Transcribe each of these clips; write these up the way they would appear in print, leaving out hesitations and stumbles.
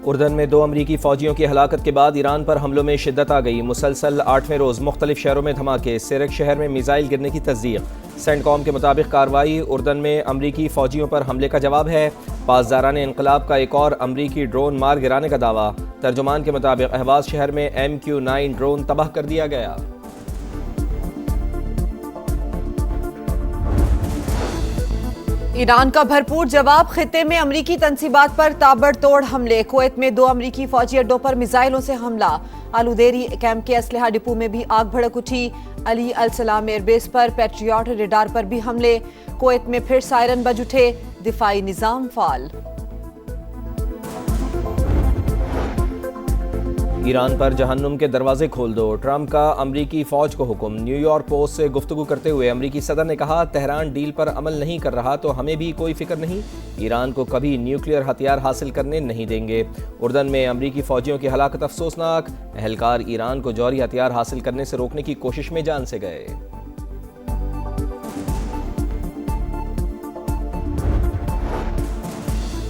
اردن میں 2 امریکی فوجیوں کی ہلاکت کے بعد ایران پر حملوں میں شدت آ گئی۔ مسلسل 8ویں روز مختلف شہروں میں دھماکے، سرک شہر میں میزائل گرنے کی تصدیق۔ سینٹ کام کے مطابق کارروائی اردن میں امریکی فوجیوں پر حملے کا جواب ہے۔ پاسداران انقلاب کا ایک اور امریکی ڈرون مار گرانے کا دعویٰ۔ ترجمان کے مطابق اہواز شہر میں MQ-9 ڈرون تباہ کر دیا گیا۔ ایران کا بھرپور جواب، خطے میں امریکی تنصیبات پر تابڑ توڑ حملے۔ کویت میں 2 امریکی فوجی اڈوں پر میزائلوں سے حملہ۔ آلودیری کیمپ کے اسلحہ ڈپو میں بھی آگ بھڑک اٹھی۔ علی السلام ایئر بیس پر پیٹریاٹ ریڈار پر بھی حملے۔ کویت میں پھر سائرن بج اٹھے، دفاعی نظام فعال۔ ایران پر جہنم کے دروازے کھول دو، ٹرمپ کا امریکی فوج کو حکم۔ نیو یارک پوسٹ سے گفتگو کرتے ہوئے امریکی صدر نے کہا، تہران ڈیل پر عمل نہیں کر رہا تو ہمیں بھی کوئی فکر نہیں، ایران کو کبھی نیوکلیئر ہتھیار حاصل کرنے نہیں دیں گے۔ اردن میں امریکی فوجیوں کی ہلاکت افسوسناک، اہلکار ایران کو جوہری ہتھیار حاصل کرنے سے روکنے کی کوشش میں جان سے گئے۔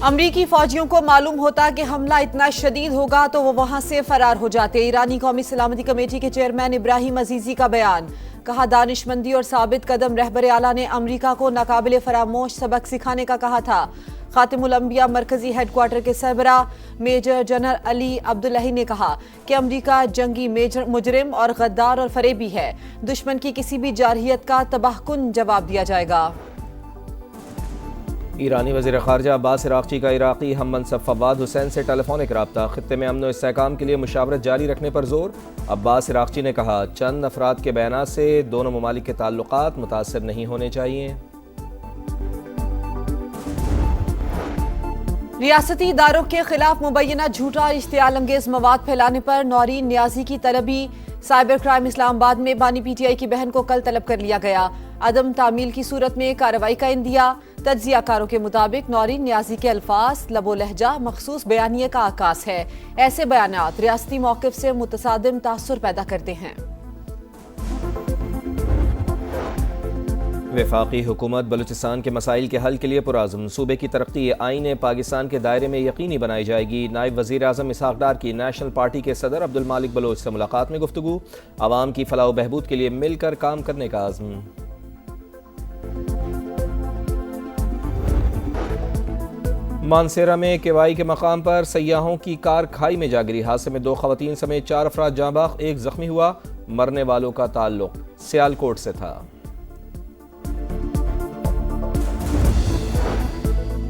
امریکی فوجیوں کو معلوم ہوتا کہ حملہ اتنا شدید ہوگا تو وہ وہاں سے فرار ہو جاتے۔ ایرانی قومی سلامتی کمیٹی کے چیئرمین ابراہیم عزیزی کا بیان، کہا دانش مندی اور ثابت قدم رہبر اعلیٰ نے امریکہ کو ناقابل فراموش سبق سکھانے کا کہا تھا۔ خاتم الانبیاء مرکزی ہیڈ کوارٹر کے سربراہ میجر جنرل علی عبداللہی نے کہا کہ امریکہ جنگی مجرم اور غدار اور فریبی ہے، دشمن کی کسی بھی جارحیت کا تباہ کن جواب دیا جائے گا۔ ایرانی وزیر خارجہ عباس عراقچی کا عراقی ہم منصب فواد حسین سے ٹیلی فونک رابطہ، خطے میں امن و استحکام کے لیے مشاورت جاری رکھنے پر زور۔ عباس عراقچی نے کہا، چند افراد کے بیانات سے دونوں ممالک کے تعلقات متاثر نہیں ہونے چاہیے۔ ریاستی اداروں کے خلاف مبینہ جھوٹا اشتعال انگیز مواد پھیلانے پر نورین نیازی کی طلبی۔ سائبر کرائم اسلام آباد میں بانی PTI کی بہن کو کل طلب کر لیا گیا۔ عدم تعمیل کی صورت میں کارروائی کا عندیہ۔ تجزیہ کاروں کے مطابق نورین نیازی کے الفاظ، لب و لہجہ مخصوص بیانیے کا عکاس ہے۔ ایسے بیانات ریاستی موقف سے متصادم تاثر پیدا کرتے ہیں۔ وفاقی حکومت بلوچستان کے مسائل کے حل کے لیے پرعزم، صوبے کی ترقی آئین پاکستان کے دائرے میں یقینی بنائی جائے گی۔ نائب وزیر اعظم اسحاق ڈار کی نیشنل پارٹی کے صدر عبد المالک بلوچ سے ملاقات میں گفتگو، عوام کی فلاح و بہبود کے لیے مل کر کام کرنے کا عزم۔ مانسیرا میں کیوائی کے مقام پر سیاحوں کی کار کھائی میں جا گری، حادثے میں 2 خواتین سمیت 4 افراد جاں بحق، 1 زخمی ہوا۔ مرنے والوں کا تعلق سیالکوٹ سے تھا۔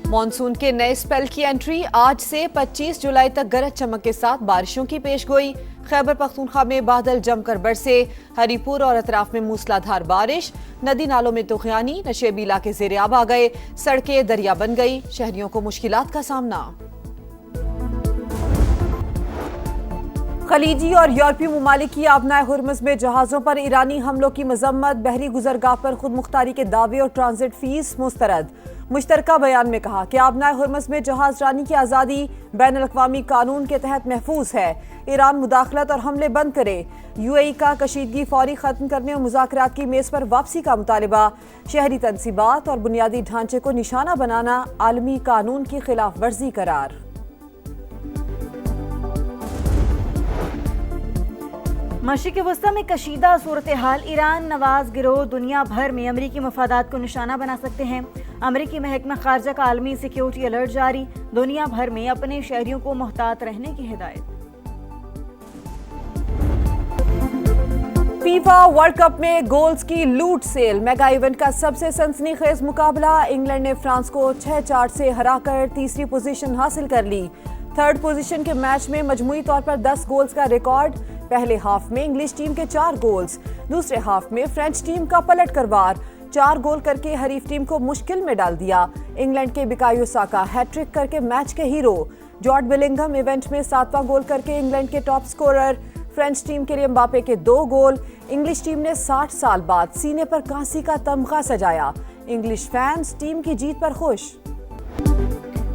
مانسون کے نئے سپیل کی انٹری، آج سے 25 جولائی تک گرج چمک کے ساتھ بارشوں کی پیش گوئی۔ خیبر پختونخوا میں بادل جم کر برسے، ہری پور اور اطراف میں موسلادھار بارش، ندی نالوں میں طوفانی، نشیبی علاقے زیر آب آ گئے، سڑکیں دریا بن گئی، شہریوں کو مشکلات کا سامنا۔ خلیجی اور یورپی ممالک کی آبنائے ہرمز میں جہازوں پر ایرانی حملوں کی مذمت، بحری گزرگاہ پر خود مختاری کے دعوے اور ٹرانزٹ فیس مسترد۔ مشترکہ بیان میں کہا کہ آبنائے ہرمز میں جہاز رانی کی آزادی بین الاقوامی قانون کے تحت محفوظ ہے، ایران مداخلت اور حملے بند کرے۔ UAE کا کشیدگی فوری ختم کرنے اور مذاکرات کی میز پر واپسی کا مطالبہ، شہری تنصیبات اور بنیادی ڈھانچے کو نشانہ بنانا عالمی قانون کی خلاف ورزی قرار۔ مشرق وسطی میں کشیدہ صورتحال، ایران نواز گروہ دنیا بھر میں امریکی مفادات کو نشانہ بنا سکتے ہیں۔ امریکی محکمہ خارجہ کا عالمی سیکیورٹی الرٹ جاری، دنیا بھر میں اپنے شہریوں کو محتاط رہنے کی ہدایت۔ فیفا ورلڈ کپ میں گولز کی لوٹ سیل، میگا ایونٹ کا سب سے سنسنی خیز مقابلہ، انگلینڈ نے فرانس کو 6-4 سے ہرا کر تیسری پوزیشن حاصل کر لی۔ 3rd پوزیشن کے میچ میں مجموعی طور پر 10 گولز کا ریکارڈ۔ پہلے ہاف میں انگلش ٹیم کے 4 گولز، دوسرے ہاف میں فرینچ ٹیم کا پلٹ کر وار، 4 گول کر کے حریف ٹیم کو مشکل میں ڈال دیا۔ انگلینڈ کے بکایو ساکا ہیٹ ٹرک کر کے میچ کے ہیرو، جارڈ بلنگھم ایونٹ میں 7واں گول کر کے انگلینڈ کے ٹاپ سکورر۔ فرینچ ٹیم کے لیے مباپے کے 2 گول۔ انگلش ٹیم نے 60 سال بعد سینے پر کانسی کا تمغہ سجایا، انگلش فینس ٹیم کی جیت پر خوش۔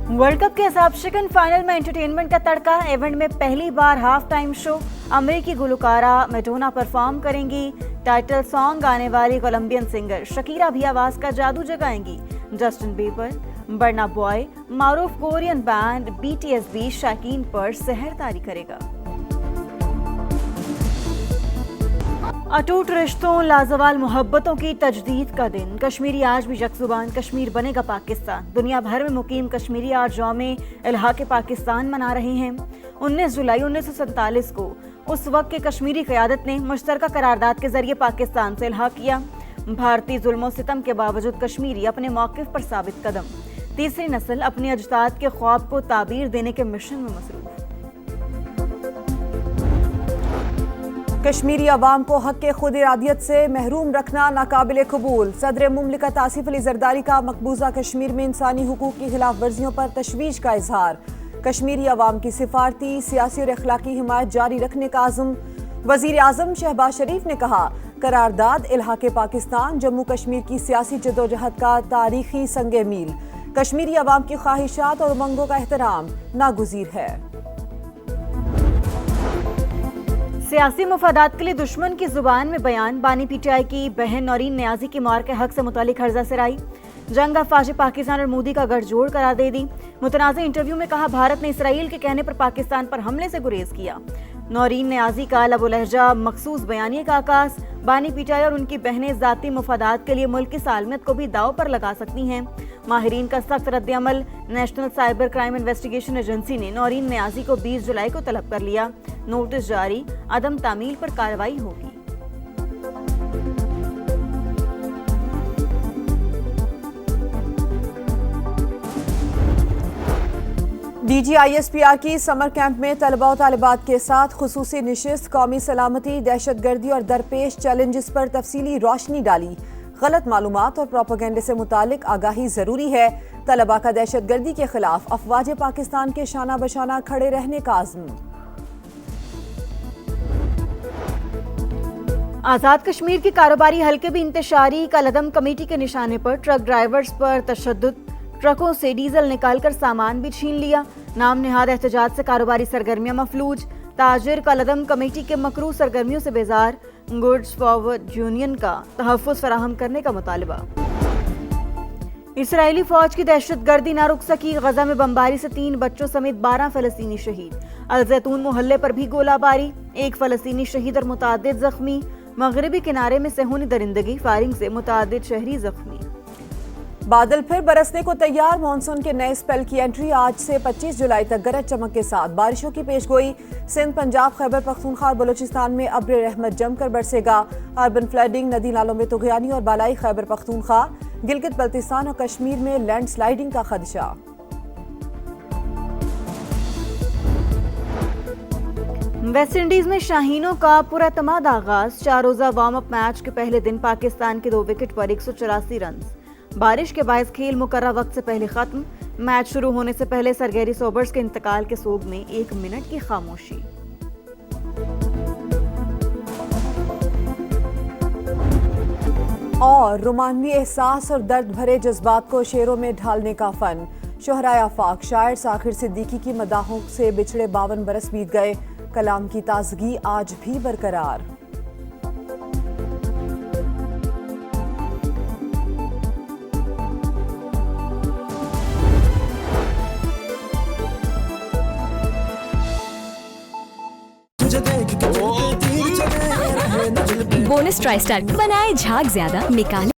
ورلڈ کپ کے حساب شکن فائنل میں انٹرٹینمنٹ کا تڑکا، ایونٹ میں پہلی بار ہاف ٹائم شو، امریکی گلوکارہ میڈونا پرفارم کریں گی، ٹائٹل سانگ گانے والی کولمبین سنگر شکیرا بھی آواز کا جادو جگائیں گی، جسٹن بیبر، برنا بوائے معروف کورین بینڈ BTS بھی شائقین پر سحر طاری کرے گا۔ اٹوٹ رشتوں لازوال محبتوں کی تجدید کا دن، کشمیری آج بھی یک زبان، کشمیر بنے گا پاکستان۔ دنیا بھر میں مقیم کشمیری آج یوم الحاق پاکستان منا رہے ہیں۔ 19 جولائی 1947 کو اس وقت کے کشمیری قیادت نے مشترکہ قرارداد کے ذریعے پاکستان سے الحاق کیا۔ بھارتی ظلم و ستم کے باوجود کشمیری اپنے موقف پر ثابت قدم، تیسری نسل اپنے اجداد کے خواب کو تعبیر دینے کے مشن میں مصروف۔ کشمیری عوام کو حق خود ارادیت سے محروم رکھنا ناقابل قبول، صدر مملکت آصف علی زرداری کا مقبوضہ کشمیر میں انسانی حقوق کی خلاف ورزیوں پر تشویش کا اظہار، کشمیری عوام کی سفارتی، سیاسی اور اخلاقی حمایت جاری رکھنے کا عزم۔ وزیر اعظم شہباز شریف نے کہا، قرارداد الحاق پاکستان جموں کشمیر کی سیاسی جدوجہد کا تاریخی سنگ میل، کشمیری عوام کی خواہشات اور امنگوں کا احترام ناگزیر ہے۔ سیاسی مفادات کے لیے دشمن کی زبان میں بیان، بانی PTI کی بہن نورین نیازی کی مار کے حق سے متعلق عرضہ سرائی، جنگ افواج پاکستان اور مودی کا گٹھ جوڑ قرار دے دی۔ متنازع انٹرویو میں کہا، بھارت نے اسرائیل کے کہنے پر پاکستان پر حملے سے گریز کیا۔ نورین نیازی کا لب و لہجہ مخصوص بیانیے کا آغاز، بانی PTI اور ان کی بہنیں ذاتی مفادات کے لیے ملک کی سالمیت کو بھی داؤ پر لگا سکتی ہیں۔ ماہرین کا سخت رد عمل، national cyber crime investigation agency نے نورین نیازی کو 20 جولائی کو طلب کر لیا، نوٹس جاری، عدم تعمیل پر کارروائی ہوگی۔ DGISPR کی سمر کیمپ میں طلباء و طالبات کے ساتھ خصوصی نشست، قومی سلامتی، دہشت گردی اور درپیش چیلنجز پر تفصیلی روشنی ڈالی۔ غلط معلومات اور پروپیگنڈے سے متعلق آگاہی ضروری ہے، طلباء کا دہشت گردی کے خلاف افواج پاکستان کے شانہ بشانہ کھڑے رہنے کا عزم۔ آزاد کشمیر کی کاروباری حلقے بھی انتشاری کالعدم کمیٹی کے نشانے پر، ٹرک ڈرائیورز پر تشدد، ٹرکوں سے ڈیزل نکال کر سامان بھی چھین لیا، نام نہاد احتجاج سے کاروباری سرگرمیاں مفلوج، تاجر کالعدم کمیٹی کے مکروہ سرگرمیوں سے بیزار، گڈز فارورڈ یونین کا تحفظ فراہم کرنے کا مطالبہ۔ اسرائیلی فوج کی دہشت گردی نہ رک سکی، غزہ میں بمباری سے 3 بچوں سمیت 12 فلسطینی شہید، الزیتون محلے پر بھی گولہ باری، 1 فلسطینی شہید اور متعدد زخمی، مغربی کنارے میں صہیونی درندگی، فائرنگ سے متعدد شہری زخمی۔ بادل پھر برسنے کو تیار، مانسون کے نئے سپیل کی انٹری، آج سے 25 جولائی تک گرج چمک کے ساتھ بارشوں کی پیش گوئی۔ سندھ، پنجاب، خیبر پختونخوا اور بلوچستان میں ابر رحمت جم کر برسے گا، اربن فلڈنگ، ندی نالوں میں طغیانی اور بالائی خیبر پختونخوا، گلگت بلتستان اور کشمیر میں لینڈ سلائیڈنگ کا خدشہ۔ ویسٹ انڈیز میں شاہینوں کا پراعتماد آغاز، 4 روزہ وارم اپ میچ کے پہلے دن پاکستان کے 2 وکٹ پر 184 رنز، بارش کے باعث کھیل مقررہ وقت سے پہلے ختم، میچ شروع ہونے سے پہلے سر گیری سوبرز کے انتقال کے سوگ میں 1 منٹ کی خاموشی۔ اور رومانوی احساس اور درد بھرے جذبات کو شعروں میں ڈھالنے کا فن، شہرائے آفاق شاعر ساخر صدیقی کی مداحوں سے بچھڑے 52 برس بیت گئے، کلام کی تازگی آج بھی برقرار۔ بونس ٹرائی اسٹار بنائے جھاگ زیادہ، نکالے